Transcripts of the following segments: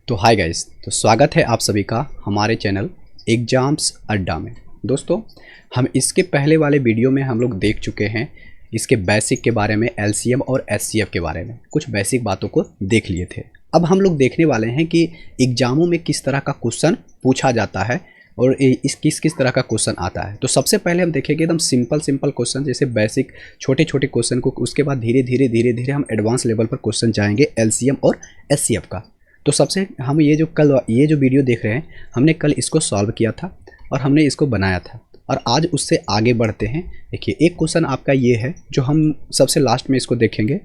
तो hi guys, तो स्वागत है आप सभी का हमारे चैनल एग्जाम्स अड्डा में। दोस्तों, हम इसके पहले वाले वीडियो में हम लोग देख चुके हैं इसके बेसिक के बारे में, एलसीएम और एचसीएफ के बारे में कुछ बेसिक बातों को देख लिए थे। अब हम लोग देखने वाले हैं कि एग्जामों में किस तरह का क्वेश्चन पूछा जाता है और इस किस किस तरह का क्वेश्चन आता है। तो सबसे पहले हम देखेंगे एकदम सिंपल क्वेश्चन, जैसे बेसिक छोटे छोटे क्वेश्चन को। उसके बाद धीरे धीरे हम एडवांस लेवल पर क्वेश्चन जाएंगे एलसीएम और एचसीएफ का। तो सबसे हम ये जो वीडियो देख रहे हैं, हमने कल इसको सॉल्व किया था और हमने इसको बनाया था, और आज उससे आगे बढ़ते हैं। देखिए, एक क्वेश्चन आपका ये है जो हम सबसे लास्ट में इसको देखेंगे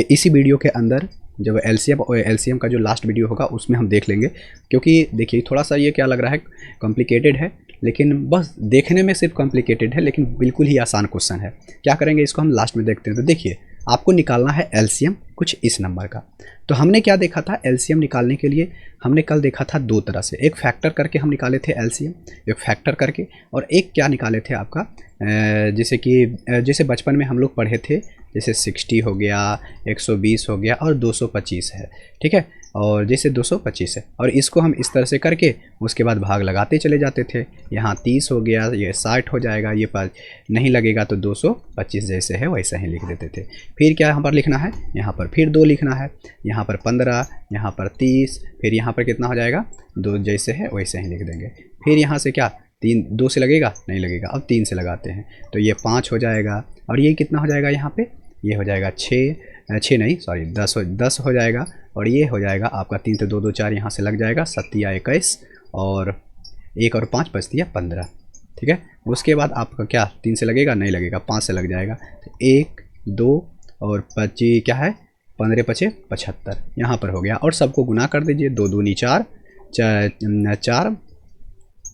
इसी वीडियो के अंदर। जब एलसीएम का जो लास्ट वीडियो होगा उसमें हम देख लेंगे, क्योंकि देखिए थोड़ा सा ये क्या लग रहा है, कॉम्प्लिकेटेड है, लेकिन बस देखने में सिर्फ कॉम्प्लिकेटेड है, लेकिन बिल्कुल ही आसान क्वेश्चन है। क्या करेंगे, इसको हम लास्ट में देखते हैं। तो देखिए, आपको निकालना है एलसीएम कुछ इस नंबर का। तो हमने क्या देखा था एलसीएम निकालने के लिए, हमने कल देखा था दो तरह से। एक फैक्टर करके हम निकाले थे एलसीएम, एक फैक्टर करके, और एक क्या निकाले थे आपका जैसे बचपन में हम लोग पढ़े थे, जैसे 60 हो गया, 120 हो गया और 225 है। ठीक है, और जैसे 225 है और इसको हम इस तरह से करके उसके बाद भाग लगाते चले जाते थे। यहाँ 30 हो गया, ये 60 हो जाएगा, ये पर नहीं लगेगा तो 225 जैसे है वैसा ही लिख देते थे। फिर क्या यहाँ पर लिखना है, यहाँ पर फिर 2 लिखना है, यहाँ पर 15, यहाँ पर 30, फिर यहाँ पर कितना हो जाएगा, 2 जैसे है वैसे ही लिख देंगे। फिर यहाँ से क्या 2 से लगेगा, नहीं लगेगा, अब 3 से लगाते हैं तो ये 5 हो जाएगा, और ये कितना हो जाएगा, यहाँ पे ये हो जाएगा 6 नहीं सॉरी 10 हो जाएगा, और ये हो जाएगा आपका 3 से 2 2 4, यहाँ से लग जाएगा 7 या 21, और 1 और 5 बचती है 15। ठीक है, उसके बाद आपका क्या 3 से लगेगा, नहीं लगेगा, 5 से लग जाएगा। तो 1 2 और 25 क्या है, 15 पचे 75 यहाँ पर हो गया, और सबको गुना कर दीजिए। 2 दूनी 4,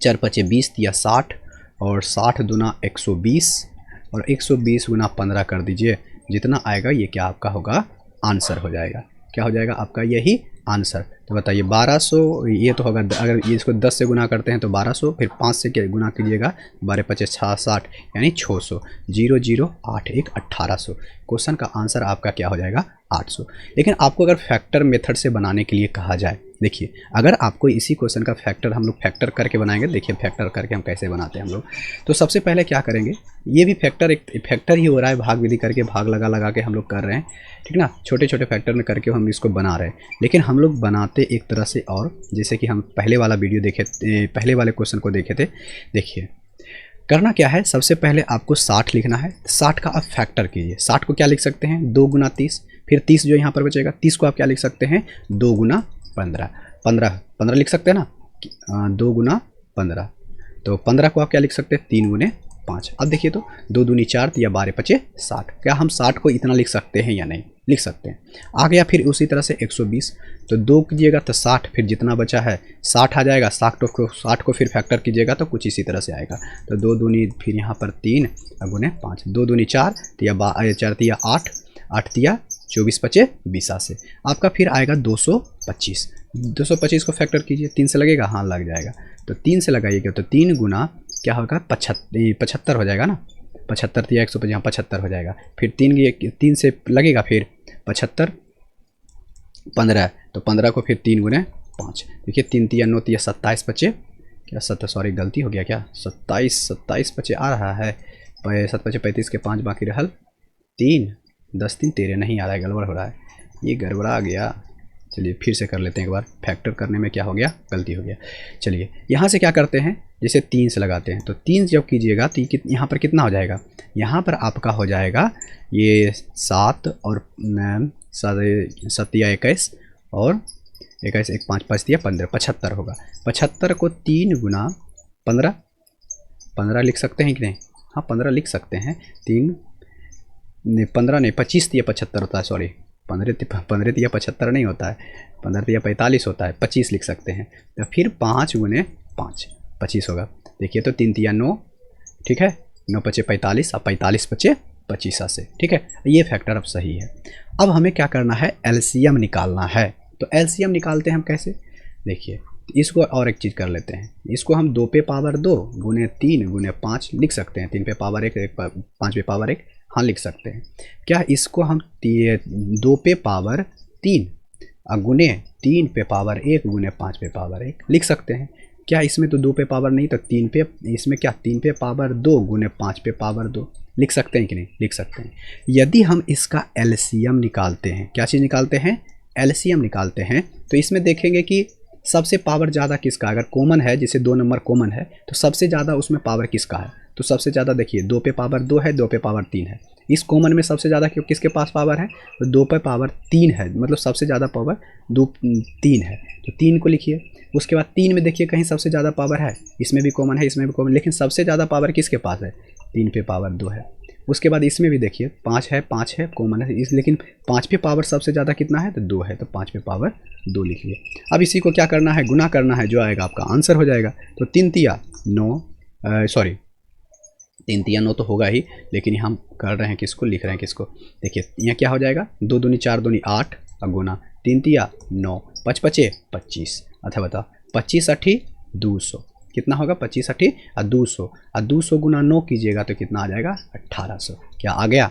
4 पचे 20 या 60, और 60 दूना 120, और 120 गुना 15 कर दीजिए। जितना आएगा ये क्या आपका होगा, आंसर हो जाएगा। क्या हो जाएगा आपका, यही आंसर। तो बताइए 1200 ये तो होगा, अगर ये इसको 10 से गुना करते हैं तो 1200, फिर 5 से क्या गुना कीजिएगा, 12 पचे 60 यानी 600, 0 0 8 1 1800। क्वेश्चन का आंसर आपका क्या हो जाएगा, 800। लेकिन आपको अगर फैक्टर मेथड से बनाने के लिए कहा जाए, देखिए अगर आपको इसी क्वेश्चन का फैक्टर हम लोग फैक्टर करके बनाएंगे। देखिए फैक्टर करके हम कैसे बनाते हैं हम लोग। तो सबसे पहले क्या करेंगे, ये भी फैक्टर एक फैक्टर ही हो रहा है, भाग विधि करके भाग लगा के हम लोग कर रहे हैं, ठीक ना। छोटे छोटे फैक्टर में करके हम इसको बना रहे हैं, लेकिन हम लोग बनाते एक तरह से, और जैसे कि हम पहले वाला वीडियो देखे, पहले वाले क्वेश्चन को देखे थे। देखिए करना क्या है, सबसे पहले आपको 60 लिखना है। 60 का आप फैक्टर कीजिए। 60 को क्या लिख सकते हैं, 2 गुना 30, फिर 30 जो यहाँ पर बचेगा, 30 को आप क्या लिख सकते हैं, 2 गुना 15, 15 लिख सकते हैं ना, 2 गुना 15। तो 15 को आप क्या लिख सकते हैं, 3 गुने 5। अब देखिए तो 2 दूनी 4 या 12 पचे 60। क्या हम 60 को इतना लिख सकते हैं या नहीं, लिख सकते हैं। आ गया फिर उसी तरह से 120, तो 2 कीजिएगा तो 60, फिर जितना बचा है 60 आ जाएगा। 60 को फिर फैक्टर कीजिएगा तो कुछ इसी तरह से आएगा। तो 2 दूनी फिर यहाँ पर 3 गुने 5, 2 दूनी 4 या 4 तिया 8, 8 तिया 24 पचे 20 से आपका फिर आएगा 225। 225 को फैक्टर कीजिए, 3 से लगेगा, हाँ लग जाएगा। तो 3 से लगाइएगा तो 3 गुना क्या होगा, 75 हो जाएगा ना, 75 या 150, यहाँ 75 हो जाएगा। फिर 3 से लगेगा, फिर 75 15, तो 15 को फिर 3 गुने 5। देखिए 3 तिया 9 तिया 27 पचे क्या 7, सॉरी गलती हो गया, क्या 27 पचे आ रहा है, 7 पचे 35 के 5 बाकी रहल 3, 10 3 13 नहीं आ रहा है, गड़बड़ हो रहा है, ये गड़बड़ा गया। चलिए फिर से कर लेते हैं एक बार, फैक्टर करने में क्या हो गया, गलती हो गया। चलिए यहाँ से क्या करते हैं, जैसे 3 से लगाते हैं, तो 3 जब कीजिएगा तो यहाँ पर कितना हो जाएगा, यहाँ पर आपका हो जाएगा ये 7 और 7 या 21, और 21 1 5 5 या 15, 75 होगा। 75 को 3 गुना 15 लिख सकते हैं कि नहीं, हाँ 15 लिख सकते हैं। 3 15 नहीं 25 या 75 होता है, सॉरी 15 या 75 नहीं होता है, 15 या 45 होता है, 25 लिख सकते हैं। तो फिर 5 गुने 5 25 होगा। देखिए तो 3 तिया 9, ठीक है, 9 पचे 45 और 45 पचे 25 से, ठीक है, ये फैक्टर अब सही है। अब हमें क्या करना है, एलसीएम निकालना है। तो एलसीएम निकालते हैं हम कैसे, देखिए इसको और एक चीज़ कर लेते हैं, इसको हम 2 पे पावर 2 गुने 3 गुने 5 लिख सकते हैं। 3 पे पावर 1 5 पे पावर 1, हाँ लिख सकते हैं। क्या इसको हम 2 पे पावर 3 गुने 3 पे पावर 1 गुने 5 पे पावर 1 लिख सकते हैं। क्या इसमें तो 2 पे पावर नहीं, तो 3 पे, इसमें क्या 3 पे पावर 2 गुने 5 पे पावर 2 लिख सकते हैं कि नहीं, लिख सकते हैं। यदि हम इसका एलसीएम निकालते हैं, क्या चीज़ निकालते हैं, एलसीएम निकालते हैं, तो इसमें देखेंगे कि सबसे पावर ज़्यादा किसका, अगर कॉमन है, जैसे 2 नंबर कॉमन है, तो सबसे ज़्यादा उसमें पावर किसका है, तो सबसे ज़्यादा देखिए 2 पे पावर 2 है, 2 पे पावर 3 है। इस कॉमन में सबसे ज़्यादा क्यों किसके पास पावर है, तो 2 पे पावर 3 है, मतलब सबसे ज़्यादा पावर 3 है, तो 3 को लिखिए। उसके बाद 3 में देखिए कहीं सबसे ज़्यादा पावर है, इसमें भी कॉमन है, इसमें भी कॉमन, लेकिन सबसे ज़्यादा पावर किसके पास है, 3 पे पावर 2 है। उसके बाद इसमें भी देखिए 5 है कॉमन है इस, लेकिन 5 पे पावर सबसे ज़्यादा कितना है, तो 2 है, तो 5 पे पावर 2 लिखिए। अब इसी को क्या करना है, गुना करना है, जो आएगा आपका आंसर हो जाएगा। तो 3 तिया 9, सॉरी 3 तिया 9 तो होगा ही, लेकिन हम कर रहे हैं किसको, लिख रहे हैं किसको, देखिए यहाँ क्या हो जाएगा, 2 दूनी 4 दूनी 8 और गुना 3 तिया 9, 5 पचे 25, अच्छा बताओ 25 अठी 200 कितना होगा, 25 अठी और 200, और 200 गुना 9 कीजिएगा तो कितना आ जाएगा, 1800। क्या आ गया,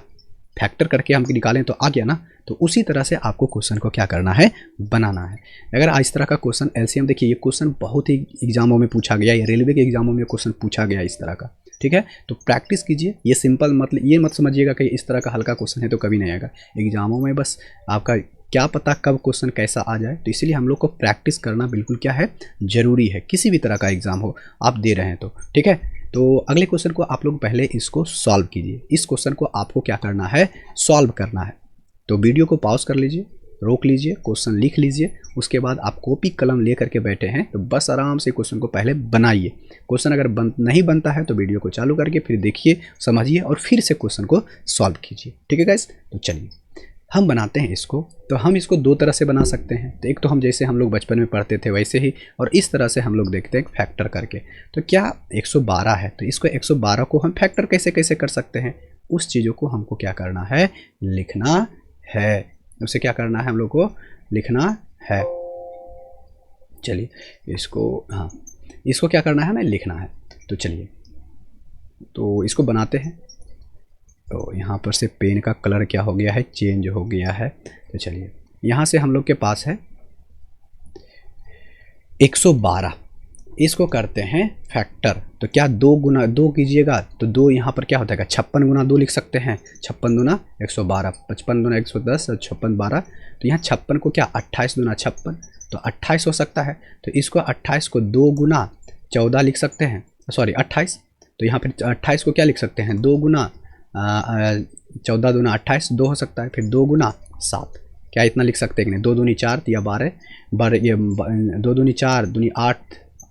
फैक्टर करके हम निकालें तो आ गया ना। तो उसी तरह से आपको क्वेश्चन को क्या करना है, बनाना है। अगर इस तरह का क्वेश्चन एलसीएम, देखिए ये क्वेश्चन बहुत ही एग्जामों में पूछा गया, या रेलवे के एग्जामों में क्वेश्चन पूछा गया इस तरह का, ठीक है। तो प्रैक्टिस कीजिए, ये सिंपल, मतलब ये मत समझिएगा कि इस तरह का हल्का क्वेश्चन है तो कभी नहीं आएगा एग्जामों में, बस आपका क्या पता कब क्वेश्चन कैसा आ जाए। तो इसलिए हम लोग को प्रैक्टिस करना बिल्कुल क्या है, ज़रूरी है, किसी भी तरह का एग्ज़ाम हो आप दे रहे हैं तो, ठीक है। तो अगले क्वेश्चन को आप लोग पहले इसको सॉल्व कीजिए। इस क्वेश्चन को आपको क्या करना है, सॉल्व करना है। तो वीडियो को पॉज कर लीजिए, रोक लीजिए, क्वेश्चन लिख लीजिए, उसके बाद आप कॉपी कलम ले करके बैठे हैं तो बस आराम से क्वेश्चन को पहले बनाइए। क्वेश्चन अगर नहीं बनता है तो वीडियो को चालू करके फिर देखिए, समझिए और फिर से क्वेश्चन को सॉल्व कीजिए, ठीक है गाइस। तो चलिए हम बनाते हैं इसको। तो हम इसको 2 तरह से बना सकते हैं। तो एक तो हम जैसे हम लोग बचपन में पढ़ते थे वैसे ही, और इस तरह से हम लोग देखते हैं फैक्टर करके। तो क्या 112 है, तो इसको 112 को हम फैक्टर कैसे कैसे कर सकते हैं, उस चीज़ों को हमको क्या करना है, लिखना है। उसे क्या करना है, हम लोग को लिखना है। चलिए इसको, हाँ इसको क्या करना है, हमें लिखना है। तो चलिए तो इसको बनाते हैं। तो यहाँ पर से पेन का कलर क्या हो गया है, चेंज हो गया है। तो चलिए यहाँ से हम लोग के पास है 112, इसको करते हैं फैक्टर। तो क्या 2 गुना 2 कीजिएगा तो 2 यहाँ पर क्या हो जाएगा, 56 गुना 2 लिख सकते हैं, 56 दूना 112, 55 दूना 110 और 56 12। तो यहाँ 56 को क्या 28 दूना 56, तो 28 हो सकता है। तो इसको 28 को 2 गुना 14 लिख सकते हैं, सॉरी 28। तो यहाँ पर 28 को क्या लिख सकते हैं, 2 गुना 14 दूना 28, 2 हो सकता है। फिर 2 गुना 7, क्या इतना लिख सकते हैं कि नहीं, 2 दूनी 4 या 12 ये 2 दूनी 4 दूनी 8,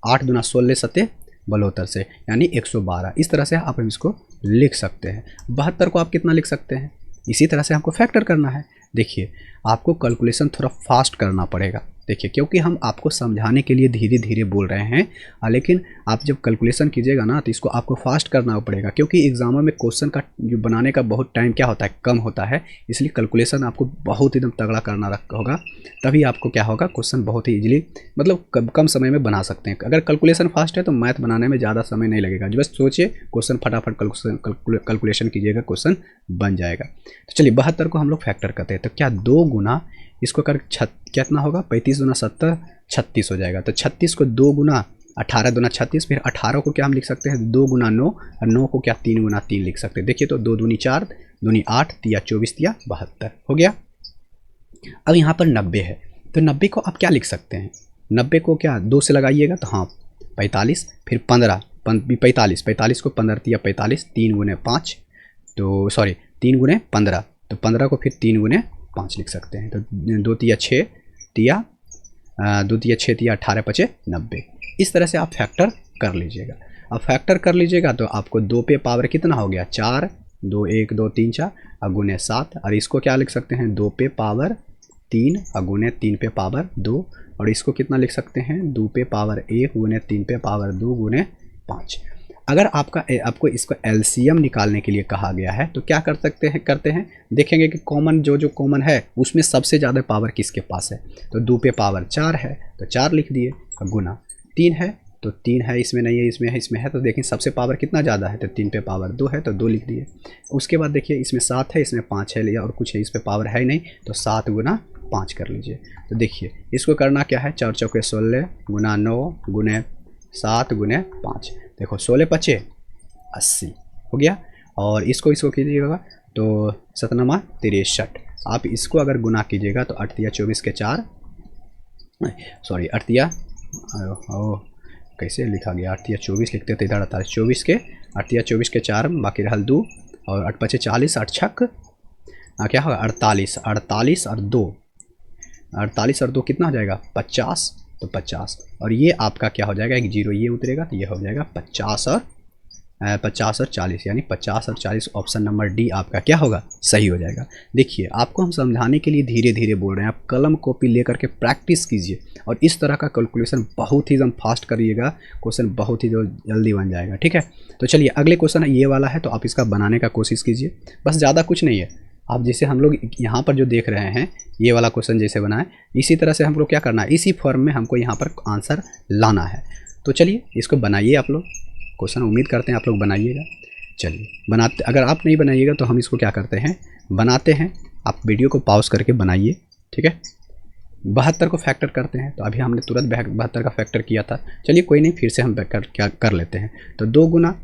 8 दूना 16 सत्ते 72 से, यानी 112। इस तरह से आप इसको लिख सकते हैं। 72 को आप कितना लिख सकते हैं, इसी तरह से हमको फैक्टर करना है। देखिए आपको कैलकुलेशन थोड़ा फास्ट करना पड़ेगा, देखिए क्योंकि हम आपको समझाने के लिए धीरे धीरे बोल रहे हैं, लेकिन आप जब कैलकुलेशन कीजिएगा ना तो इसको आपको फास्ट करना पड़ेगा, क्योंकि एग्जामों में क्वेश्चन का जो बनाने का बहुत टाइम क्या होता है, कम होता है। इसलिए कैलकुलेशन आपको बहुत एकदम तगड़ा करना होगा, तभी आपको क्या होगा, क्वेश्चन बहुत ही ईजिली, मतलब कम समय में बना सकते हैं। अगर कैलकुलेशन फास्ट है तो मैथ बनाने में ज़्यादा समय नहीं लगेगा, बस सोचिए क्वेश्चन फटाफट कैलकुलेशन कीजिएगा, क्वेश्चन बन जाएगा। तो चलिए 72 को हम लोग फैक्टर करते हैं। तो क्या 2 गुना इसको कर कितना होगा, 35 दूना 70 36 हो जाएगा। तो 36 को 2 गुना 18 दूना 36, फिर 18 को क्या हम लिख सकते हैं, 2 गुना 9, और 9 को क्या 3 गुना 3 लिख सकते हैं। देखिए तो 2 दूनी 4 दूनी 8 तिया 24 तिया 72 हो गया। अब यहाँ पर 90 है, तो 90 को आप क्या लिख सकते हैं, 90 को क्या 2 से लगाइएगा तो हाँ 45, फिर 15 45 को 15 तिया 45, 3 गुने 5, तो सॉरी 3 गुने 15, तो 15 को फिर 3 गुने 5 लिख सकते हैं। तो 2 तिया 6 तिया 2 तिया 6 तिया 18 पचे 90। इस तरह से आप फैक्टर कर लीजिएगा। अब फैक्टर कर लीजिएगा तो आपको 2 पे पावर कितना हो गया, 4, 2 1 2 3 4 अगुने 7, और इसको क्या लिख सकते हैं, 2 पे पावर 3 अगुने 3 पे पावर 2, और इसको कितना लिख सकते हैं, 2 पे पावर 1 गुने 3 पे पावर 2 गुने 5। अगर आपको इसको एलसीएम निकालने के लिए कहा गया है तो क्या करते हैं देखेंगे कि कॉमन जो कॉमन है उसमें सबसे ज़्यादा पावर किसके पास है। तो 2 पे पावर 4 है तो 4 लिख दिए, गुना 3 है तो 3 है, इसमें नहीं है, इसमें है, तो देखिए सबसे पावर कितना ज़्यादा है, तो 3 पे पावर 2 है तो 2 लिख दिए। उसके बाद देखिए इसमें 7 है, इसमें 5 है लिया और कुछ है, इस पे पावर है ही नहीं, तो 7 गुना 5 कर लीजिए। तो देखिए इसको करना क्या है, 4 चौके 16 गुना 9 गुने 7 गुने 5, देखो 16 पचे 80 हो गया। और इसको कीजिएगा तो 7×9 = 63। आप इसको अगर गुना कीजिएगा तो 8 × 24 के 4, सॉरी 8 × कैसे लिखा गया, 8 × 24 लिखते थे इधर 24 के 8 × 24 के 4 बाकी रहल 2 और 8 × 5 = 40, 8 छक क्या होगा 48, 48 और 2, 48 और 2 कितना हो जाएगा 50, तो 50 और ये आपका क्या हो जाएगा, एक जीरो ये उतरेगा तो ये हो जाएगा 50 और 40, यानी 50 और 40 ऑप्शन नंबर डी आपका क्या होगा, सही हो जाएगा। देखिए आपको हम समझाने के लिए धीरे धीरे बोल रहे हैं, आप कलम कॉपी लेकर के प्रैक्टिस कीजिए और इस तरह का कैलकुलेशन बहुत ही एकदम फास्ट करिएगा, क्वेश्चन बहुत ही जल्दी बन जाएगा। ठीक है, तो चलिए अगले क्वेश्चन ये वाला है, तो आप इसका बनाने का कोशिश कीजिए, बस ज़्यादा कुछ नहीं है। आप जैसे हम लोग यहाँ पर जो देख रहे हैं ये वाला क्वेश्चन जैसे बनाए, इसी तरह से हम लोग क्या करना है, इसी फॉर्म में हमको यहाँ पर आंसर लाना है। तो चलिए इसको बनाइए आप लोग, क्वेश्चन उम्मीद करते हैं आप लोग बनाइएगा। चलिए बनाते, अगर आप नहीं बनाइएगा तो हम इसको क्या करते हैं बनाते हैं, आप वीडियो को पॉज करके बनाइए। ठीक है, 72 को फैक्टर करते हैं, तो अभी हमने तुरंत 72 का फैक्टर किया था, चलिए कोई नहीं फिर से हम क्या कर लेते हैं। तो 2 गुना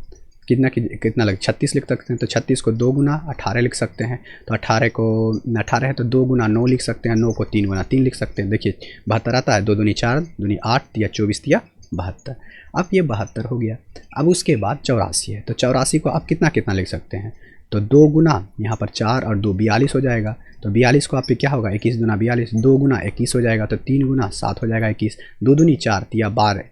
कितना लगे 36 लिख सकते हैं, तो 36 को 2 गुना 18 लिख सकते हैं, तो 18 है तो 2 गुना 9 लिख सकते हैं, 9 को 3 गुना 3 लिख सकते हैं। देखिए 72 आता है, 2 दूनी 4 दूनी 8 या 24 या 72। अब ये 72 हो गया। अब उसके बाद 84 है, तो 84 को आप कितना लिख सकते हैं, तो 2 गुना यहाँ पर 4 और 2 42 हो जाएगा, तो 42 को आप पे क्या होगा 21 दूना 42, 2 गुना 21 हो जाएगा, तो 3 गुना 7 हो जाएगा 21, 2 दूनी 4 या 12,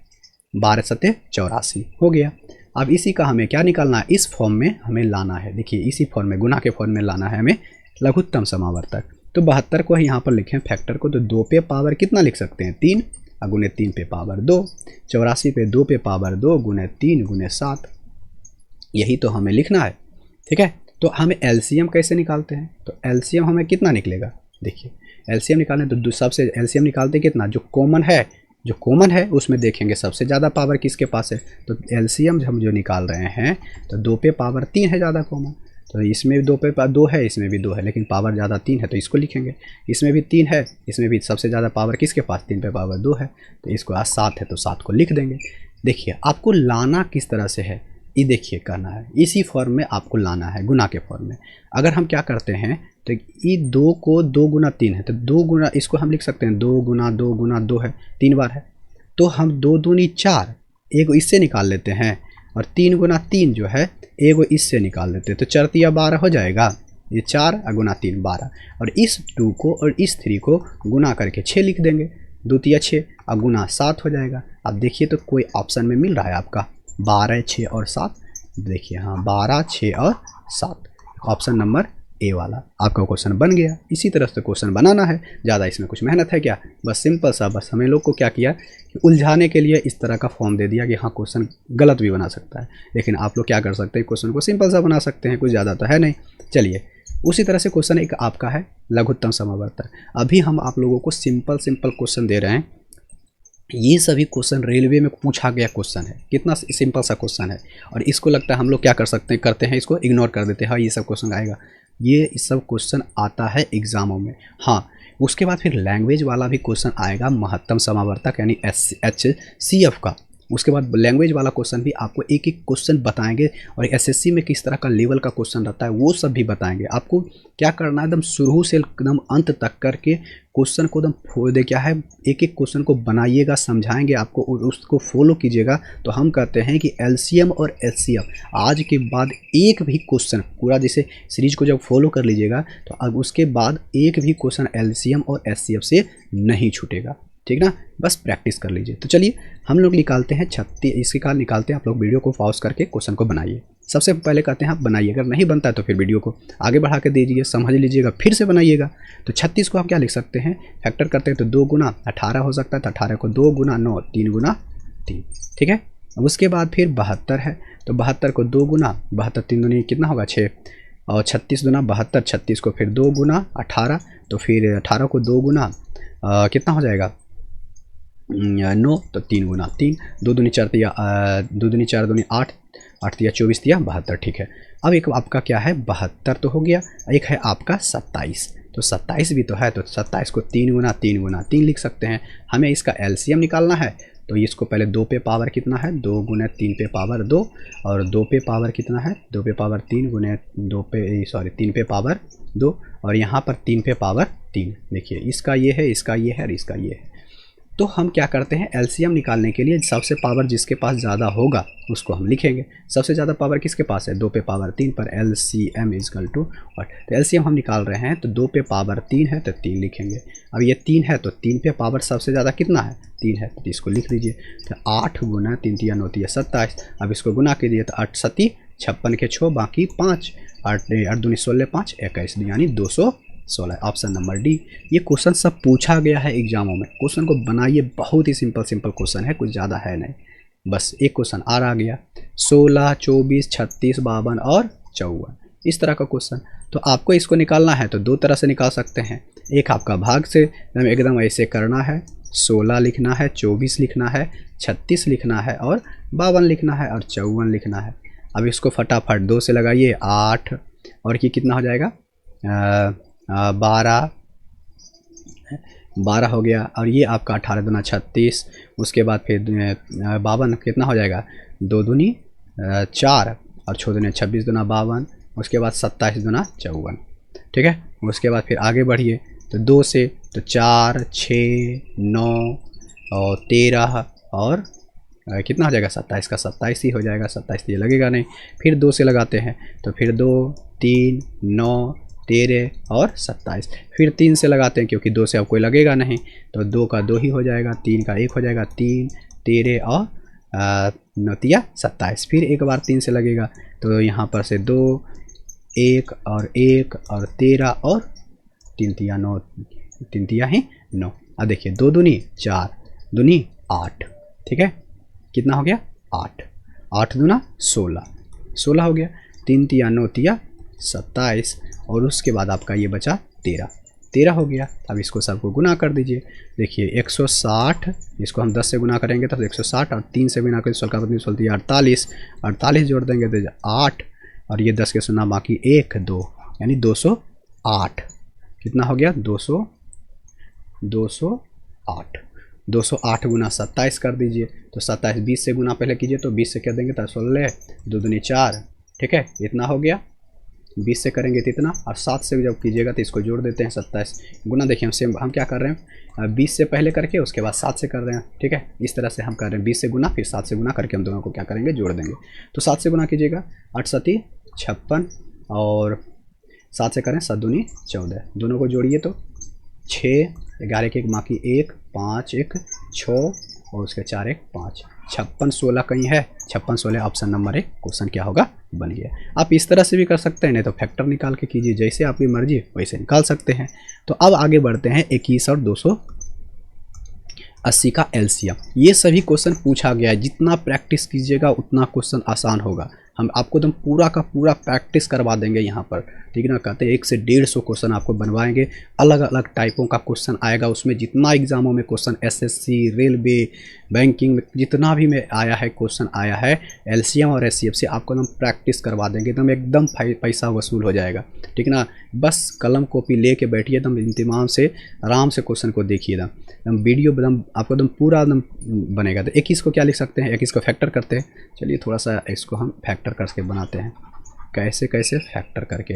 12 सत्ते 84 हो गया। अब इसी का हमें क्या निकालना है, इस फॉर्म में हमें लाना है। देखिए इसी फॉर्म में गुना के फॉर्म में लाना है हमें लघुत्तम समावर्तक। तो 72 को यहाँ पर लिखें फैक्टर को, तो 2 पे पावर कितना लिख सकते हैं 3 गुने 3 पे पावर 2, 84 पे 2 पे पावर 2 गुने 3 गुने 7, यही तो हमें लिखना है। ठीक है, तो हमें एलसीएम कैसे निकालते हैं, तो एलसीएम हमें कितना निकलेगा, देखिए एलसीएम निकालने तो सबसे एलसीएम निकालते कितना, जो कॉमन है उसमें देखेंगे सबसे ज़्यादा पावर किसके पास है, तो एलसीएम हम जो निकाल रहे हैं तो 2 पे पावर 3 है ज़्यादा कॉमन, तो इसमें भी 2 पे 2 है, इसमें भी 2 है, लेकिन पावर ज़्यादा 3 है तो इसको लिखेंगे। इसमें भी 3 है, इसमें भी सबसे ज़्यादा पावर किसके पास 3 पे पावर 2 है, तो इसको आज 7 है तो 7 को लिख देंगे। देखिए आपको लाना किस तरह से है, ये देखिए करना है, इसी फॉर्म में आपको लाना है गुना के फॉर्म में। अगर हम क्या करते हैं तो ये 2 को 2 गुना 3 है, तो 2 गुना इसको हम लिख सकते हैं 2 गुना 2 गुना 2 है, 3 बार है, तो हम 2 दूनी 4 एक इससे निकाल लेते हैं, और 3 गुना 3 जो है एक इससे निकाल लेते हैं, तो 4 तिया 12 हो जाएगा, ये 4 गुना 3 12, और इस 2 को और इस 3 को गुना करके 6 लिख देंगे, 2 तिया 6 और गुना 7 हो जाएगा। अब देखिए तो कोई ऑप्शन में मिल रहा है आपका 12 6 और 7, देखिए हाँ 12 6 और 7, ऑप्शन नंबर ए वाला आपका क्वेश्चन बन गया। इसी तरह से क्वेश्चन बनाना है, ज़्यादा इसमें कुछ मेहनत है क्या, बस सिंपल सा, बस हमें लोग को क्या किया कि उलझाने के लिए इस तरह का फॉर्म दे दिया कि हाँ क्वेश्चन गलत भी बना सकता है, लेकिन आप लोग क्या कर सकते हैं क्वेश्चन को सिंपल सा बना सकते हैं, कुछ ज़्यादा तो है नहीं। चलिए उसी तरह से क्वेश्चन एक आपका है लघुत्तम समावर्तक। अभी हम आप लोगों को सिंपल क्वेश्चन दे रहे हैं, ये सभी क्वेश्चन रेलवे में पूछा गया क्वेश्चन है, कितना सिंपल सा क्वेश्चन है, और इसको लगता है हम लोग क्या करते हैं इसको इग्नोर कर देते हैं, हाँ ये सब क्वेश्चन आएगा, ये सब क्वेश्चन आता है एग्जामों में। हाँ उसके बाद फिर लैंग्वेज वाला भी क्वेश्चन आएगा महत्तम समावर्तक यानी HCF का, उसके बाद लैंग्वेज वाला क्वेश्चन भी आपको एक एक क्वेश्चन बताएंगे, और एसएससी में किस तरह का लेवल का क्वेश्चन रहता है वो सब भी बताएंगे। आपको क्या करना है एकदम शुरू से एकदम अंत तक करके क्वेश्चन को एकदम क्या है एक एक क्वेश्चन को बनाइएगा, समझाएंगे आपको और उसको फॉलो कीजिएगा। तो हम कहते हैं कि एलसीएम और एचसीएफ आज के बाद एक भी क्वेश्चन पूरा जैसे सीरीज को जब फॉलो कर लीजिएगा तो अब उसके बाद एक भी क्वेश्चन एलसीएम और एचसीएफ से नहीं छूटेगा, ठीक ना, बस प्रैक्टिस कर लीजिए। तो चलिए हम लोग निकालते हैं 36, इसके कारण निकालते हैं। आप लोग वीडियो को पॉज करके क्वेश्चन को बनाइए। सबसे पहले कहते हैं आप बनाइए, अगर नहीं बनता है तो फिर वीडियो को आगे बढ़ा के दीजिए, समझ लीजिएगा, फिर से बनाइएगा। तो 36 को आप क्या लिख सकते हैं, फैक्टर करते हैं तो 2 गुना 18 हो सकता है, तो 18 को 2 गुना 9 3 गुना 3, ठीक है। अब उसके बाद फिर 72 है, तो 72 को 2 गुना 72 3 दूनी कितना होगा 6, और 36 गुना 72, 36 को फिर 2 गुना 18, तो फिर 18 को 2 गुना कितना हो जाएगा 9, तो 3 गुना 3, 2 दूनी 4 दिया 2 दूनी 4 दूनी 8, 8 दिया 24 दिया 72, ठीक है। अब एक आपका क्या है 72 तो हो गया, एक है आपका 27, तो 27 भी तो है, तो 27 को 3 गुना 3 गुना 3 लिख सकते हैं। हमें इसका एलसीएम निकालना है, तो इसको पहले 2 पे पावर कितना है, 2 गुने 3 पे पावर 2, और 2 पे पावर कितना है, 2 पे पावर 3 गुने 3 पे पावर 2, और यहाँ पर 3 पे पावर 3। देखिए इसका ये है, इसका ये है और इसका ये है। तो हम क्या करते हैं, एलसीएम निकालने के लिए सबसे पावर जिसके पास ज़्यादा होगा उसको हम लिखेंगे। सबसे ज़्यादा पावर किसके पास है, 2 पे पावर 3 पर एलसीएम इजकल टू व्हाट। तो एलसीएम हम निकाल रहे हैं, तो 2 पे पावर 3 है तो 3 लिखेंगे। अब ये 3 है तो 3 पे पावर सबसे ज़्यादा कितना है, 3 है, तो इसको लिख लीजिए। तो 8 गुना 3 तिया 9 तिया 27। अब इसको गुना कीजिए तो 8 सती 56 के 6 बाकी 5, 8 दूनी 16 5 21, यानी 216। Option number D. ये क्वेश्चन सब पूछा गया है एग्जामों में। क्वेश्चन को बनाइए, बहुत ही सिंपल क्वेश्चन है, कुछ ज़्यादा है नहीं। बस एक क्वेश्चन आ गया, 16 24 36 52 और 54, इस तरह का क्वेश्चन। तो आपको इसको निकालना है तो दो तरह से निकाल सकते हैं। एक आपका भाग से एकदम ऐसे करना है, 16 लिखना है, 24 लिखना है, 36 लिखना है और 52 लिखना है और 54 लिखना है। अब इसको फटाफट 2 से लगाइए, 8 और ये कितना हो जाएगा, 12 हो गया। और ये आपका 18 दूना 36, उसके बाद फिर 52 कितना हो जाएगा, 2 दूनी 4 और 6 दूनी 26 दूना 52, उसके बाद 27 दूना 54। ठीक है, उसके बाद फिर आगे बढ़िए तो 2 से तो 4 6 9 और 13 और कितना हो जाएगा, 27 का 27 ही हो जाएगा, 27 ये लगेगा नहीं। फिर 2 से लगाते हैं तो फिर 2 3 9 13 और 27। फिर 3 से लगाते हैं क्योंकि 2 से अब कोई लगेगा नहीं, तो 2 का 2 ही हो जाएगा, 3 का 1 हो जाएगा, 3 13 और 9 तिया 27। फिर एक बार 3 से लगेगा तो यहाँ पर से 2 1 और 13 और 3 तिया 9, 3 तिया ही 9। अब देखिए 2 दूनी 4 दूनी 8, ठीक है, कितना हो गया 8, 8 दूना 16, 16 हो गया, 3 तिया 9 तिया 27 और उसके बाद आपका ये बचा 13, 13 हो गया। अब इसको सबको गुना कर दीजिए। देखिए 160, इसको हम 10 से गुना करेंगे तो 160 और 3 से गुना करेंगे 48, 48 जोड़ देंगे तो 8 और ये 10 के सुना बाकी 1 2 यानी 208। कितना हो गया 208 गुना 27 कर दीजिए। तो 27 20 से गुना पहले कीजिए तो 20 से कर देंगे तो 16 2 दूनी 4, ठीक है, इतना हो गया। 20 से करेंगे तो इतना, और 7 से जब कीजिएगा तो इसको जोड़ देते हैं 27 गुना। देखिए हम क्या कर रहे हैं, 20 से पहले करके उसके बाद 7 से कर रहे हैं, ठीक है, इस तरह से हम कर रहे हैं। 20 से गुना फिर 7 से गुना करके हम दोनों को क्या करेंगे, जोड़ देंगे। तो 7 से गुना कीजिएगा 8 सती 56 और 7 से करें 7 दूनी 14, दोनों को जोड़िए तो 6 11 के 1 बाकी 1 5 1 6 और उसके 4 1 5, 56 16 कहीं है, 56 16 ऑप्शन नंबर 1 क्वेश्चन क्या होगा, बन गया। आप इस तरह से भी कर सकते हैं, नहीं तो फैक्टर निकाल के कीजिए, जैसे आपकी मर्जी वैसे निकाल सकते हैं। तो अब आगे बढ़ते हैं 21 और 280 का एलसीएम। ये सभी क्वेश्चन पूछा गया है, जितना प्रैक्टिस कीजिएगा उतना क्वेश्चन आसान होगा। हम आपको एकदम पूरा का पूरा प्रैक्टिस करवा देंगे यहाँ पर, ठीक है ना। कहते हैं 1 से 150 क्वेश्चन आपको बनवाएंगे, अलग अलग टाइपों का क्वेश्चन आएगा उसमें। जितना एग्जामों में क्वेश्चन एसएससी रेलवे बैंकिंग में जितना भी में आया है क्वेश्चन आया है, एलसीएम और एचसीएफ से आपको एकदम प्रैक्टिस करवा देंगे, एकदम पैसा वसूल हो जाएगा, ठीक ना। बस कलम कॉपी लेके बैठिए, एकदम इंतमाम से आराम से क्वेश्चन को देखिए, एकदम वीडियो एकदम आपको एकदम पूरा एकदम बनेगा। तो 21 को क्या लिख सकते हैं, 21 को फैक्टर करते हैं। चलिए थोड़ा सा इसको हम फैक्टर करके बनाते हैं, कैसे फैक्टर करके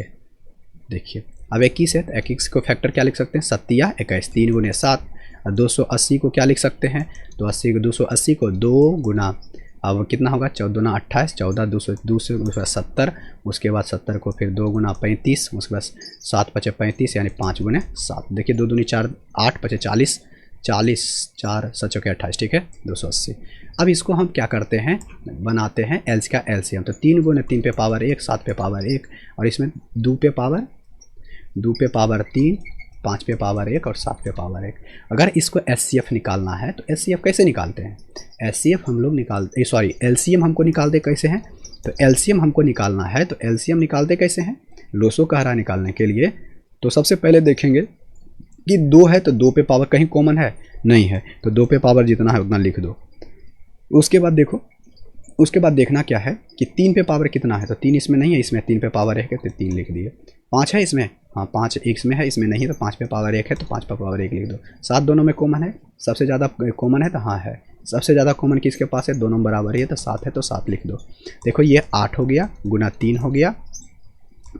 देखिए। अब 21 है तो 21 को फैक्टर क्या लिख सकते हैं, 7 या 21 3 गुने 7। और 280 को क्या लिख सकते हैं, तो 280 को 2 गुना, अब कितना होगा 14 दूना 28, 14 200 70, उसके बाद 70 को फिर 2 गुना 35, उसके बाद 7 5 35 यानी 5 गुने 7। देखिए 2 दूनी 4 8 5 40, 40 4 7 28, ठीक है 280। अब इसको हम क्या करते हैं, बनाते हैं एल्स का एलसीएम। तो 3 गुने 3 पे पावर 1, 7 पे पावर 1 और इसमें 2 पे पावर 3, 5 पे पावर 1 और 7 पे पावर 1। अगर इसको एचसीएफ निकालना है तो एचसीएफ कैसे निकालते हैं, एचसीएफ हम लोग निकालते, सॉरी एलसीएम हमको निकालते कैसे हैं। तो एलसीएम हमको निकालना है तो एलसीएम निकालते कैसे हैं, लोसो का हरा निकालने के लिए। तो सबसे पहले देखेंगे कि 2 है तो 2 पे पावर कहीं कॉमन है नहीं है, तो 2 पे पावर जितना है उतना लिख दो। उसके बाद देखो उसके बाद देखना क्या है कि 3 पे पावर कितना है, तो 3 इसमें नहीं है, इसमें 3 पे पावर 1 है तो 3 लिख दिए। 5 है इसमें, हाँ 5 इसमें है, इसमें नहीं है, तो 5 पे पावर 1 है तो 5 पे पावर 1 लिख दो। 7 दोनों में कॉमन है, सबसे ज़्यादा कॉमन है तो हाँ है, सबसे ज़्यादा कॉमन किसके पास है, दोनों बराबर ही है तो 7 है तो 7 लिख दो। देखो ये 8 हो गया, गुना 3 हो गया,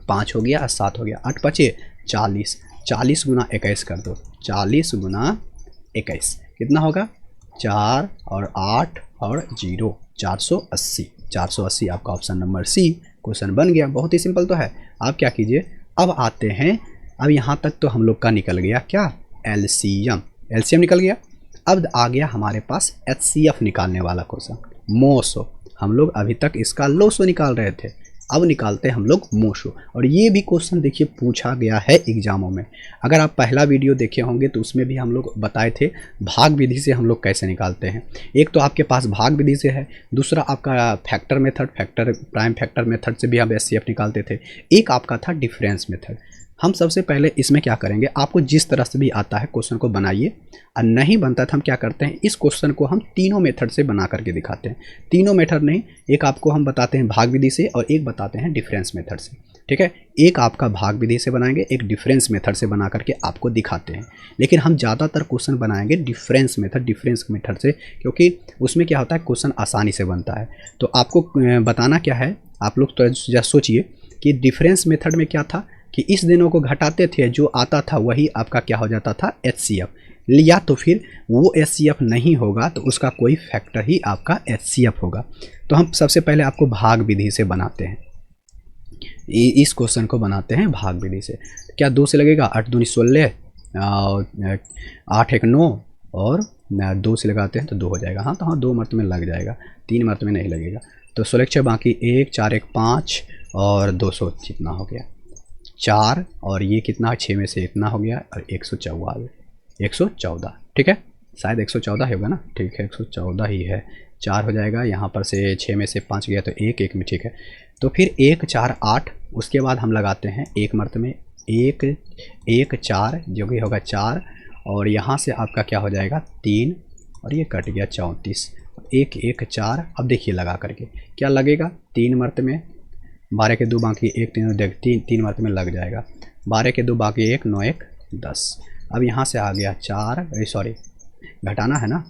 5 हो गया और 7 हो गया, 8 बचे 40, 40 गुना 21 कर दो, 40 गुना 21 कितना होगा, 4 और 8 और 0, 480, 480 आपका ऑप्शन नंबर सी क्वेश्चन बन गया। बहुत ही सिंपल तो है। आप क्या कीजिए, अब आते हैं, अब यहाँ तक तो हम लोग का निकल गया क्या, एलसीएम, एलसीएम निकल गया। अब आ गया हमारे पास एचसीएफ निकालने वाला क्वेश्चन, मोसो। हम लोग अभी तक इसका लोसो निकाल रहे थे, अब निकालते हैं हम लोग मोशो। और ये भी क्वेश्चन देखिए पूछा गया है एग्जामों में। अगर आप पहला वीडियो देखे होंगे तो उसमें भी हम लोग बताए थे भाग विधि से हम लोग कैसे निकालते हैं। एक तो आपके पास भाग विधि से है, दूसरा आपका factor method, factor prime factor method से भी हम एचसीएफ निकालते थे, एक आपका था डिफरेंस मेथड। हम सबसे पहले इसमें क्या करेंगे, आपको जिस तरह से भी आता है क्वेश्चन को बनाइए, और नहीं बनता तो हम क्या करते हैं, इस क्वेश्चन को हम तीनों मेथड से बना करके दिखाते हैं। तीनों मेथड नहीं, एक आपको हम बताते हैं भाग विधि से और एक बताते हैं डिफरेंस मेथड से, ठीक है। एक आपका भाग विधि से बनाएंगे, एक डिफरेंस मेथड से बना करके आपको दिखाते हैं। लेकिन हम ज़्यादातर क्वेश्चन बनाएंगे डिफरेंस मेथड से, क्योंकि उसमें क्या होता है, क्वेश्चन आसानी से बनता है। तो आपको बताना क्या है, आप लोग तो सोचिए कि डिफरेंस मेथड में क्या था कि इस दिनों को घटाते थे, जो आता था वही आपका क्या हो जाता था, एचसीएफ लिया, तो फिर वो एचसीएफ नहीं होगा तो उसका कोई फैक्टर ही आपका एचसीएफ होगा। तो हम सबसे पहले आपको भाग विधि से बनाते हैं, इस क्वेश्चन को बनाते हैं भाग विधि से। क्या 2 से लगेगा, 8 दूनी 16, 8 1 9 और 2 से लगाते हैं तो 2 हो जाएगा। हाँ तो हाँ 2 मर्त में लग जाएगा, 3 मर्त में नहीं लगेगा। तो 16 बाकी 1 4 1 5 और 200 जितना हो गया 4, और ये कितना 6 में से इतना हो गया और 114, ठीक है, शायद 114 होगा ना, ठीक है 114 ही है। 4 हो जाएगा, यहाँ पर से 6 में से 5 गया तो 1 में, ठीक है। तो फिर 1 4 8, उसके बाद हम लगाते हैं एक मर्त में 1 1 4 जो कि होगा 4, और यहाँ से आपका क्या हो जाएगा 3, और ये कट गया 34, 1 1 4। अब देखिए लगा करके क्या लगेगा, 3 मर्त में 12 के 2 बाकी 1 3 देख 3 मर्त में लग जाएगा, 12 के 2 बाकी 1 9 1 10। अब यहाँ से आ गया 4, सॉरी घटाना है ना,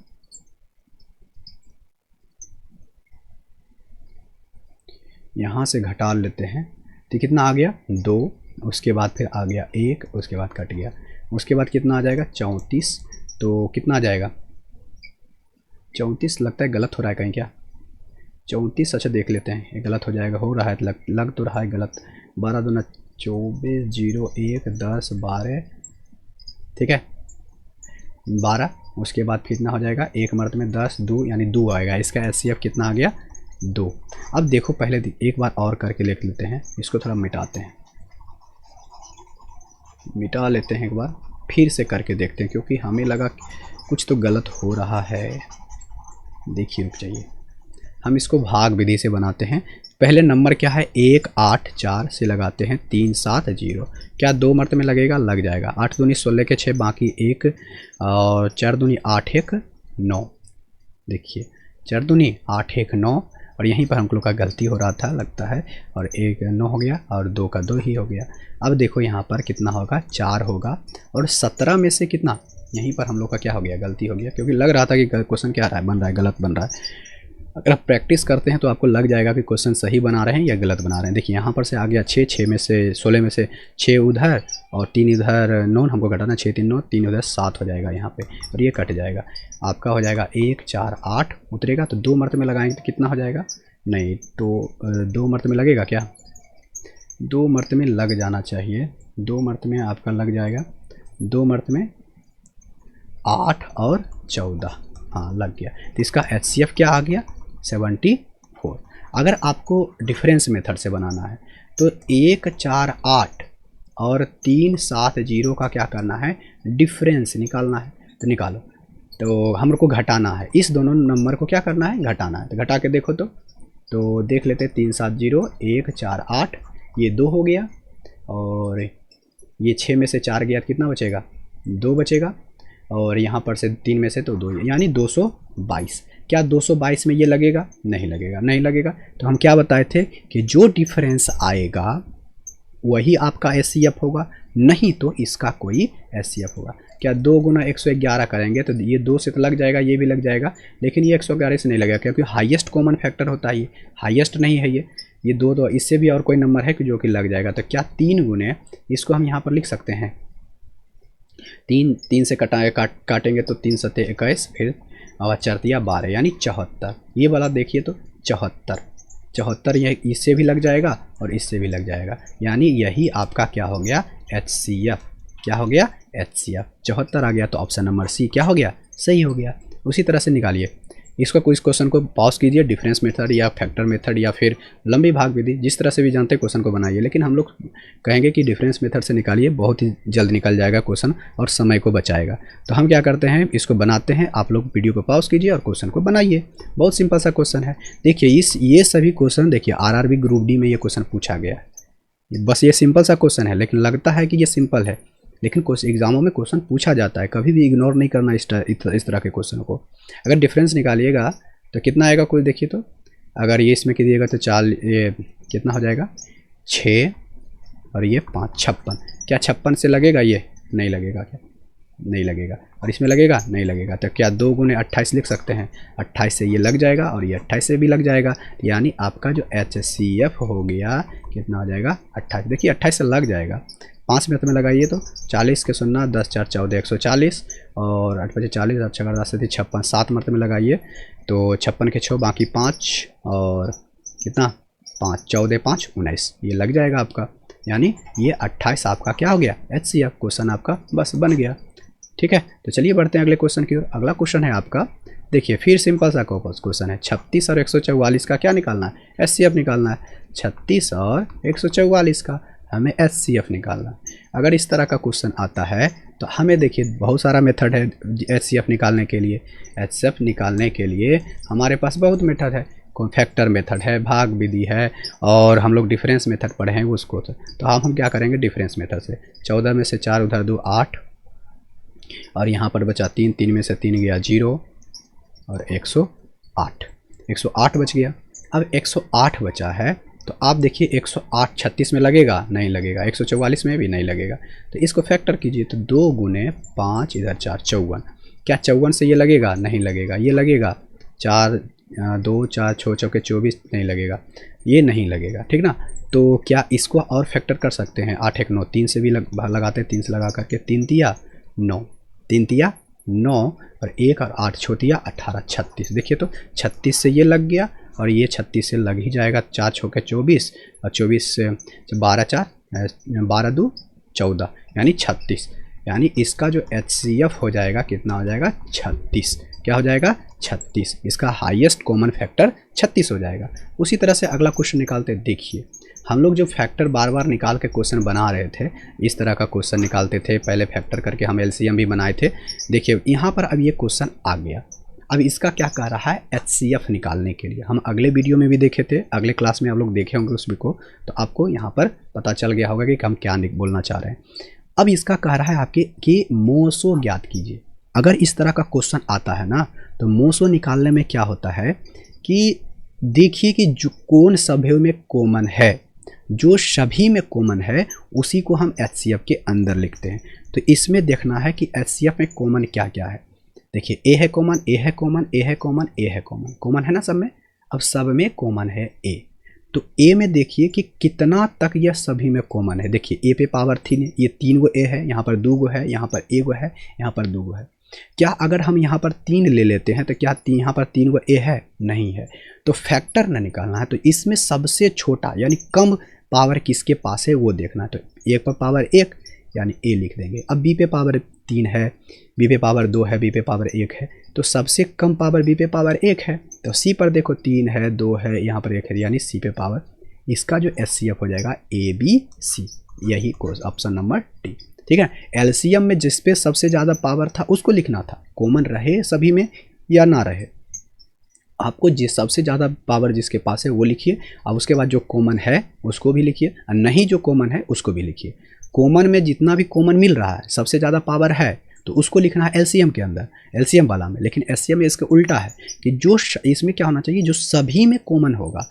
यहाँ से घटा लेते हैं तो कितना आ गया 2, उसके बाद फिर आ गया 1, उसके बाद कट गया, उसके बाद कितना आ जाएगा 34। तो कितना आ जाएगा 34, लगता है गलत हो रहा है कहीं क्या, 34, अच्छा देख लेते हैं, ये गलत हो जाएगा, हो रहा है लग तो रहा है गलत। 12 दूना 24, 0 1 10 12, ठीक है 12, उसके बाद कितना हो जाएगा एक मर्द में 10 2 यानी 2 आएगा, इसका एचसीएफ कितना आ गया 2। अब देखो पहले एक बार और करके लिख लेते हैं, इसको थोड़ा मिटाते हैं, मिटा लेते हैं एक बार, फिर से करके देखते हैं, क्योंकि हमें लगा कुछ तो गलत हो रहा है। देखिए रुक जाइए, हम इसको भाग विधि से बनाते हैं। पहले नंबर क्या है 1 8 4 से लगाते हैं 3 7 0, क्या 2 मर्त में लगेगा, लग जाएगा। 8 दूनी 16 के 6 बाकी 1 और 4 दूनी 8 1 9, देखिए 4 दूनी 8 1 9, और यहीं पर हम लोग का गलती हो रहा था लगता है, और 1 9 हो गया और 2 का 2 ही हो गया। अब देखो यहाँ पर कितना होगा 4 होगा, और 17 में से कितना, यहीं पर हम लोग का क्या हो गया गलती हो गया, क्योंकि लग रहा था कि क्वेश्चन क्या रहा है, बन रहा है गलत बन रहा है। अगर आप प्रैक्टिस करते हैं तो आपको लग जाएगा कि क्वेश्चन सही बना रहे हैं या गलत बना रहे हैं। देखिए यहाँ पर से आ गया 6 6 में से 16 में से 6 उधर और 3 इधर, 9 हमको घटाना, 6 3 9 3 उधर 7 हो जाएगा यहाँ पे, और ये कट जाएगा। आपका हो जाएगा 1 4 8 उतरेगा, तो 2 मर्त में लगाएंगे तो कितना हो जाएगा, नहीं तो 2 मर्त में लगेगा क्या, 2 मर्त में लग जाना चाहिए, 2 मर्त में आपका लग जाएगा, 2 मर्त में 8 और 14, हाँ लग गया। तो इसका एचसीएफ क्या आ गया 74। अगर आपको डिफरेंस मेथड से बनाना है तो 1 4 8 और 3 7 0 का क्या करना है, डिफरेंस निकालना है। तो निकालो, तो हमको घटाना है, इस दोनों नंबर को क्या करना है, घटाना है। तो घटा के देखो तो देख लेते हैं, 3 7 0 1 4 8, ये 2 हो गया, और ये 6 में से 4 गया तो कितना बचेगा 2 बचेगा, और यहाँ पर से 3 में से तो 2 यानी 222। क्या 222 में ये लगेगा? नहीं लगेगा, नहीं लगेगा। तो हम क्या बताए थे कि जो डिफरेंस आएगा वही आपका एचसीएफ होगा, नहीं तो इसका कोई एचसीएफ होगा। क्या 2 गुना 111 करेंगे तो ये 2 से तो लग जाएगा, ये भी लग जाएगा, लेकिन ये 111 से नहीं लगेगा क्योंकि हाईएस्ट कॉमन फैक्टर होता है, ये हाईएस्ट नहीं है। ये 2 तो इससे भी और कोई नंबर है कि जो कि लग जाएगा। तो क्या 3 गुने, इसको हम यहाँ पर लिख सकते हैं 3 से काटेंगे तो 3 सत्ते 21, फिर और 4 12 यानी 74। ये वाला देखिए तो 74 यह इससे भी लग जाएगा और इससे भी लग जाएगा, यानी यही आपका क्या हो गया? एचसीएफ। क्या हो गया? एचसीएफ। 74 आ गया तो ऑप्शन नंबर सी क्या हो गया? सही हो गया। उसी तरह से निकालिए इसको, कोई क्वेश्चन को पॉज कीजिए, डिफरेंस मेथड या फैक्टर मेथड या फिर लंबी भाग विधि, जिस तरह से भी जानते हैं क्वेश्चन को बनाइए, लेकिन हम लोग कहेंगे कि डिफरेंस मेथड से निकालिए, बहुत ही जल्द निकल जाएगा क्वेश्चन और समय को बचाएगा। तो हम क्या करते हैं, इसको बनाते हैं, आप लोग वीडियो को पॉज कीजिए और क्वेश्चन को बनाइए। बहुत सिंपल सा क्वेश्चन है। देखिए ये सभी क्वेश्चन, देखिए आरआरबी ग्रुप डी में ये क्वेश्चन पूछा गया है। बस ये सिंपल सा क्वेश्चन है, लेकिन लगता है कि ये सिंपल है, लेकिन एग्जामों में क्वेश्चन पूछा जाता है, कभी भी इग्नोर नहीं करना इस तरह के क्वेश्चन को। अगर डिफरेंस निकालिएगा तो कितना आएगा कुल, देखिए तो अगर ये इसमें कीजिएगा तो 4, ये कितना हो जाएगा 6 और ये 5, 56। क्या 56 से लगेगा? ये नहीं लगेगा। क्या नहीं लगेगा? और इसमें लगेगा? नहीं लगेगा। तो क्या 2 गुने 28 लिख सकते हैं? 28 से ये लग जाएगा और ये 28 से भी लग जाएगा, यानी आपका जो एचसीएफ हो गया कितना हो जाएगा? 28। देखिए 28 से लग जाएगा। 5 मिनट में लगाइए तो 40 के 0, 10 4 14 140 और 8 बजे 40, 8 4 10 56, 7 मिनट में लगाइए तो 56 के 6 बाकी 5 और कितना 5, 14 5 19, ये लग जाएगा आपका, यानी ये 28 आपका क्या हो गया? एचसीएफ। क्वेश्चन आपका बस बन गया। ठीक है, तो चलिए बढ़ते हैं अगले क्वेश्चन की ओर। अगला क्वेश्चन है आपका, देखिए फिर सिंपल सा क्वेश्चन है। 36 और 144 का क्या निकालना है? एचसीएफ निकालना है। 36 और 144 का हमें एचसीएफ निकालना है। अगर इस तरह का क्वेश्चन आता है तो हमें देखिए बहुत सारा मेथड है एचसीएफ निकालने के लिए। एचसीएफ निकालने के लिए हमारे पास बहुत मेथड है, फैक्टर मेथड है, भाग विधि है, और हम लोग डिफरेंस मेथड पढ़े हैं उसको। तो हम क्या करेंगे डिफरेंस मेथड से। 14 में से 4 उधर 2 8 और यहाँ पर बचा 3, 3 में से 3 गया 0 और 108 बच गया। अब 108 बचा है तो आप देखिए 108 36 में लगेगा? नहीं लगेगा। 144 में भी नहीं लगेगा। तो इसको फैक्टर कीजिए तो 2 गुने 5 इधर 4 54। क्या 54 से ये लगेगा? नहीं लगेगा। ये लगेगा 4 2 4 6 चौके 24, नहीं लगेगा, ये नहीं लगेगा। ठीक ना, तो क्या इसको और फैक्टर कर सकते हैं? 8 1 9, 3 से भी लगाते हैं, 3 से लगा करके 3 तिया 9, 3 तिया 9 और 1 और 8 छोटिया 18 36। देखिए तो 36 से ये लग गया और ये 36 से लग ही जाएगा। 4 छक्के 24 और 24 से 12 4 12 2 14 यानी 36, यानी इसका जो एचसीएफ हो जाएगा कितना हो जाएगा? 36। क्या हो जाएगा? 36। इसका हाईएस्ट कॉमन फैक्टर 36 हो जाएगा। उसी तरह से अगला क्वेश्चन निकालते हैं। देखिए हम लोग जो फैक्टर बार बार निकाल के क्वेश्चन बना रहे थे, इस तरह का क्वेश्चन निकालते थे, पहले फैक्टर करके हम एलसीएम भी बनाए थे। देखिए यहाँ पर अब ये क्वेश्चन आ गया। अब इसका क्या कह रहा है? एचसीएफ निकालने के लिए। हम अगले वीडियो में भी देखे थे, अगले क्लास में आप लोग देखे होंगे उसमें को, तो आपको यहाँ पर पता चल गया होगा कि हम क्या बोलना चाह रहे हैं। अब इसका कह रहा है आपके कि मोसो ज्ञात कीजिए। अगर इस तरह का क्वेश्चन आता है ना, तो मोसो निकालने में क्या होता है कि देखिए कि जो कौन सभी में कॉमन है, जो सभी में कॉमन है उसी को हम एचसीएफ के अंदर लिखते हैं। तो इसमें देखना है कि एचसीएफ में कॉमन क्या क्या है। देखिए ए है कॉमन, ए है कॉमन, ए है कॉमन, ए है कॉमन, कॉमन है ना सब में। अब सब में कॉमन है ए, तो ए में देखिए कि कितना तक यह सभी में कॉमन है। देखिए ए पे पावर 3, ये 3 गो ए है, यहाँ पर 2 गो है, यहाँ पर 1 गो है, यहाँ पर 2 गो है। क्या अगर हम यहाँ पर 3 ले लेते हैं तो क्या यहाँ पर 3 गो ए है? नहीं है। तो फैक्टर न निकालना है, तो इसमें सबसे छोटा यानी कम पावर किसके पास है वो देखना है। तो ए पर पावर 1 यानी ए लिख देंगे। अब बी पे पावर 3 है, बी पे पावर 2 है, बी पे पावर 1 है, तो सबसे कम पावर बी पे पावर 1 है। तो सी पर देखो 3 है, 2 है, यहाँ पर 1 है, यानी सी पे पावर, इसका जो एचसीएफ हो जाएगा ए बी सी, यही ऑप्शन नंबर डी। ठीक है, एलसीएम में जिस पे सबसे ज़्यादा पावर था उसको लिखना था, कॉमन रहे सभी में या ना रहे। आपको जिस सबसे ज़्यादा पावर जिसके पास है वो लिखिए, और उसके बाद जो कॉमन है उसको भी लिखिए, और नहीं जो कॉमन है उसको भी लिखिए। कॉमन में जितना भी कॉमन मिल रहा है, सबसे ज़्यादा पावर है, तो उसको लिखना है एलसीएम के अंदर, एलसीएम वाला में। लेकिन एचसीएम में इसका उल्टा है कि जो इसमें क्या होना चाहिए, जो सभी में कॉमन होगा,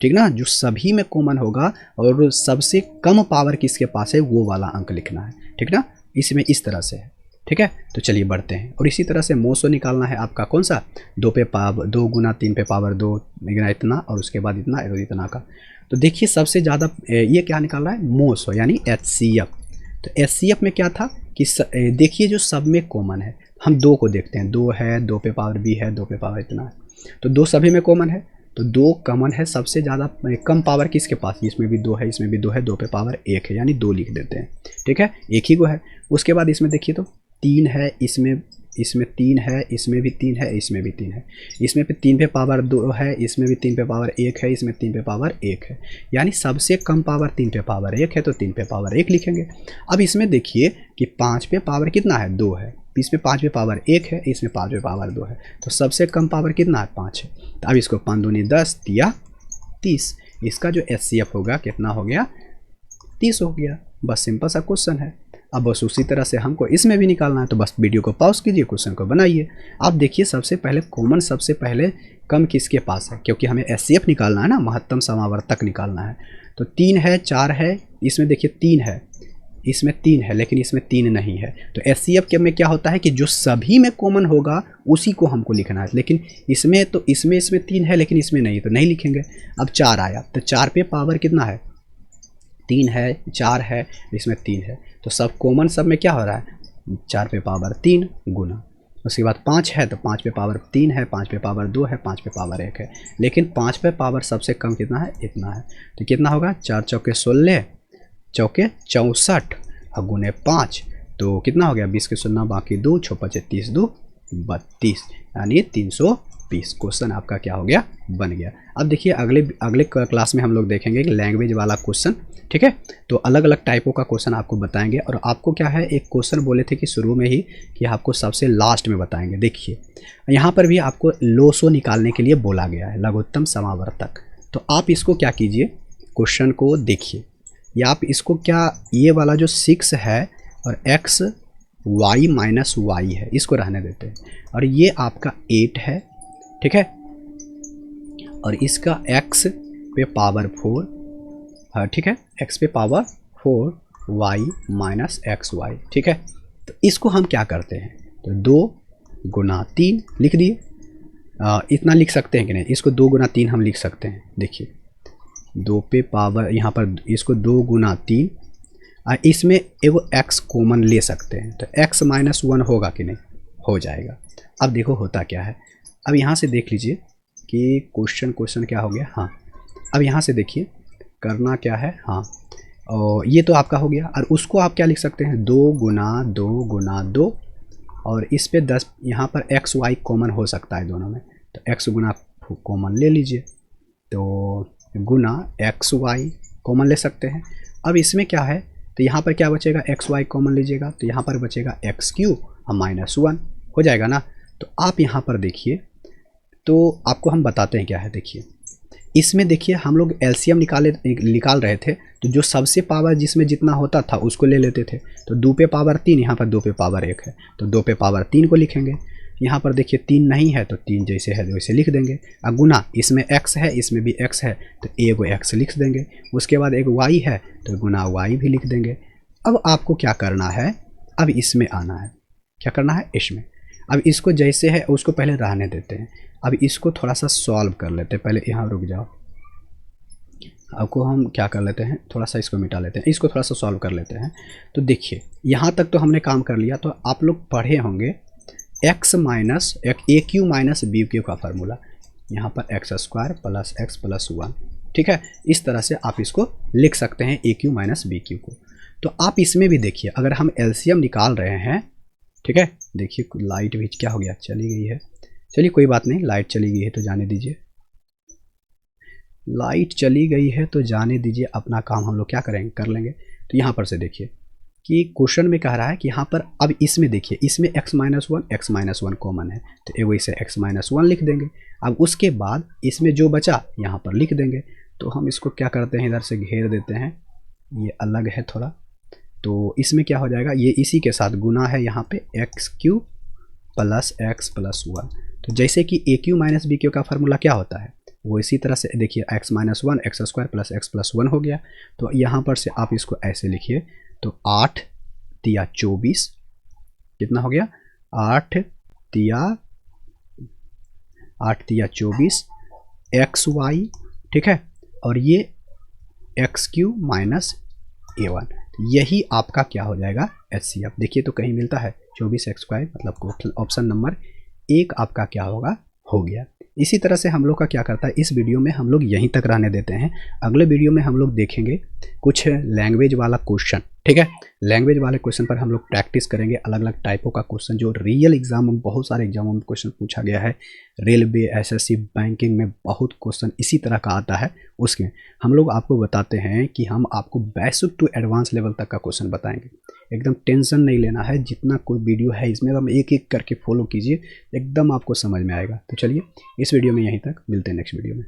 ठीक ना, जो सभी में कॉमन होगा और सबसे कम पावर किसके पास है वो वाला अंक लिखना है, ठीक ना। इसमें इस तरह से है, ठीक है। तो चलिए बढ़ते हैं। और इसी तरह से मोसो निकालना है आपका कौन सा, 2 पे पावर 2 गुना 3 पे पावर 2 इतना और उसके बाद इतना और इतना का। तो देखिए सबसे ज़्यादा ये क्या निकाल रहा है, मोसो यानी एचसीएफ। तो एचसीएफ में क्या था कि देखिए जो सब में कॉमन है, हम 2 को देखते हैं, 2 है, 2 पे पावर b है, 2 पे पावर इतना है, तो 2 सभी में कॉमन है, तो 2 कॉमन है। सबसे ज़्यादा कम पावर किसके पास, इसमें भी 2 है, इसमें भी 2 है, 2 पे पावर 1 है, यानी 2 लिख देते हैं, ठीक है, एक ही को है। उसके बाद इसमें देखिए तो 3 है, इसमें 3 है, इसमें भी 3 है, इसमें भी 3 है, इसमें पे 3 पे पावर 2 है, इसमें भी 3 पे पावर 1 है, इसमें 3 पे पावर 1 है, यानी सबसे कम पावर 3 पे पावर 1 है, तो 3 पे पावर 1 लिखेंगे। अब इसमें देखिए कि 5 पे पावर कितना है, 2 है, इसमें 5 पे पावर 1 है, इसमें 5 पे पावर 2 है, तो सबसे कम पावर कितना है, 5 है। तो अब इसको 5 दूनी 10 या 30, इसका जो एचसीएफ होगा कितना हो गया, 30 हो गया। बस सिंपल सा क्वेश्चन है। अब बस उसी तरह से हमको इसमें भी निकालना है, तो बस वीडियो को पॉज कीजिए, क्वेश्चन को बनाइए। आप देखिए सबसे पहले कॉमन सबसे पहले कम किसके पास है, क्योंकि हमें एचसीएफ निकालना है ना, महत्तम समावर्तक निकालना है। तो 3 है, 4 है, इसमें देखिए 3 है, इसमें 3 है, लेकिन इसमें 3 नहीं है। तो एचसीएफ के में क्या होता है कि जो सभी में कॉमन होगा उसी को हमको लिखना है, लेकिन इसमें तो इसमें 3 है, लेकिन इसमें नहीं, तो नहीं लिखेंगे। अब 4 आया, तो 4 पे पावर कितना है, 3 है, 4 है, इसमें 3 है, तो सब कॉमन सब में क्या हो रहा है, 4 पे पावर 3 गुना। उसके बाद 5 है, तो 5 पे पावर 3 है, 5 पे पावर 2 है, 5 पे पावर 1 है, लेकिन 5 पे पावर सबसे कम कितना है, इतना है। तो कितना होगा, 4 चौके 16, चौके 64 और गुने 5, तो कितना हो गया, 20 के 0 बाकी 2, 6 5 30 2 32, यानी 320। क्वेश्चन आपका क्या हो गया, बन गया। अब देखिए अगले क्लास में हम लोग देखेंगे लैंग्वेज वाला क्वेश्चन, ठीक है। तो अलग अलग टाइपों का क्वेश्चन आपको बताएंगे, और आपको क्या है, एक क्वेश्चन बोले थे कि शुरू में ही कि आपको सबसे लास्ट में बताएंगे। देखिए यहाँ पर भी आपको लोसो निकालने के लिए बोला गया है, लघुत्तम समावर्तक। तो आप इसको क्या कीजिए, क्वेश्चन को देखिए, या आप इसको क्या, ये वाला जो 6 है और x y माइनस वाई है, इसको रहने देते हैं, और ये आपका 8 है, ठीक है, और इसका x पे पावर 4, हाँ ठीक है, x पे power 4 y minus x y, ठीक है। तो इसको हम क्या करते हैं, तो 2 गुना 3 लिख दिए, इतना लिख सकते हैं कि नहीं, इसको 2 गुना 3 हम लिख सकते हैं। देखिए 2 पे पावर यहाँ पर इसको 2 गुना 3, इसमें एगो x कॉमन ले सकते हैं, तो x माइनस 1 होगा कि नहीं, हो जाएगा। अब देखो होता क्या है, अब यहाँ से देख लीजिए कि क्वेश्चन क्या हो गया, हाँ। अब यहाँ से देखिए करना क्या है, हाँ, और ये तो आपका हो गया, और उसको आप क्या लिख सकते हैं, 2 गुना 2 गुना 2, और इस पे 10, यहाँ पर एक्स वाई कॉमन हो सकता है दोनों में, तो x गुना कॉमन ले लीजिए, तो गुना एक्स वाई कॉमन ले सकते हैं। अब इसमें क्या है, तो यहाँ पर क्या बचेगा, एक्स वाई कॉमन लीजिएगा, तो यहाँ पर बचेगा एक्स क्यू और माइनस 1 हो जाएगा ना। तो आप यहाँ पर देखिए, तो आपको हम बताते हैं क्या है, देखिए इसमें देखिए हम लोग एलसीएम निकाल रहे थे, तो जो सबसे पावर जिसमें जितना होता था उसको ले लेते थे। तो 2 पे पावर 3, यहाँ पर 2 पे पावर 1 है, तो 2 पे पावर 3 को लिखेंगे। यहाँ पर देखिए 3 नहीं है, तो 3 जैसे है वैसे लिख देंगे। अब गुना, इसमें x है, इसमें भी x है, तो एगो x लिख देंगे। उसके बाद एक y है, तो गुना y भी लिख देंगे। अब आपको क्या करना है, अब इसमें आना है, क्या करना है, इसमें। अब इसको जैसे है उसको पहले रहने देते हैं। अब इसको थोड़ा सा सॉल्व कर लेते हैं, पहले यहाँ रुक जाओ। आपको हम क्या कर लेते हैं, थोड़ा सा इसको मिटा लेते हैं, इसको थोड़ा सा सॉल्व कर लेते हैं। तो देखिए यहाँ तक तो हमने काम कर लिया। तो आप लोग पढ़े होंगे x माइनस ए क्यू माइनस बी क्यू का फार्मूला, यहाँ पर x square plus x plus 1, ठीक है। इस तरह से आप इसको लिख सकते हैं, ए क्यू माइनस बी क्यू को। तो आप इसमें भी देखिए, अगर हम एलसीएम निकाल रहे हैं, ठीक है। देखिए लाइट भी क्या हो गया, चली गई है, चलिए कोई बात नहीं, लाइट चली गई है तो जाने दीजिए, लाइट चली गई है तो जाने दीजिए, अपना काम हम लोग क्या करेंगे, कर लेंगे। तो यहाँ पर से देखिए कि क्वेश्चन में कह रहा है कि यहाँ पर अब इसमें देखिए, इसमें x माइनस 1 कॉमन है, तो एगो इसे x माइनस 1 लिख देंगे। अब उसके बाद इसमें जो बचा यहाँ पर लिख देंगे। तो हम इसको क्या करते हैं, इधर से घेर देते हैं, ये अलग है थोड़ा, तो इसमें क्या हो जाएगा, ये इसी के साथ गुना है यहाँ पे x Q plus x plus one. तो जैसे कि ए क्यू माइनस बी क्यू का फार्मूला क्या होता है, वो इसी तरह से देखिए x minus one x square plus x plus one हो गया। तो यहाँ पर से आप इसको ऐसे लिखिए, तो 8 तिया 24 कितना हो गया, 8 तिया 24 एक्स वाई, ठीक है, और ये एक्स क्यू माइनस ए वन। यही आपका क्या हो जाएगा HCF। देखिए तो कहीं मिलता है 24 एक्स स्क्वायर, मतलब ऑप्शन नंबर 1 आपका क्या होगा, हो गया। इसी तरह से हम लोग का क्या करता है, इस वीडियो में हम लोग यहीं तक रहने देते हैं। अगले वीडियो में हम लोग देखेंगे कुछ लैंग्वेज वाला क्वेश्चन, ठीक है। लैंग्वेज वाले क्वेश्चन पर हम लोग प्रैक्टिस करेंगे, अलग अलग टाइपों का क्वेश्चन जो रियल एग्जाम में, बहुत सारे एग्जामों में क्वेश्चन पूछा गया है। रेलवे, SSC, बैंकिंग में बहुत क्वेश्चन इसी तरह का आता है। उसमें हम लोग आपको बताते हैं कि हम आपको बेसिक टू एडवांस लेवल तक का क्वेश्चन बताएंगे। एकदम टेंशन नहीं लेना है, जितना कोई वीडियो है इसमें हम एक एक करके फॉलो कीजिए, एकदम आपको समझ में आएगा। तो चलिए इस वीडियो में यहीं तक, मिलते हैं नेक्स्ट वीडियो में।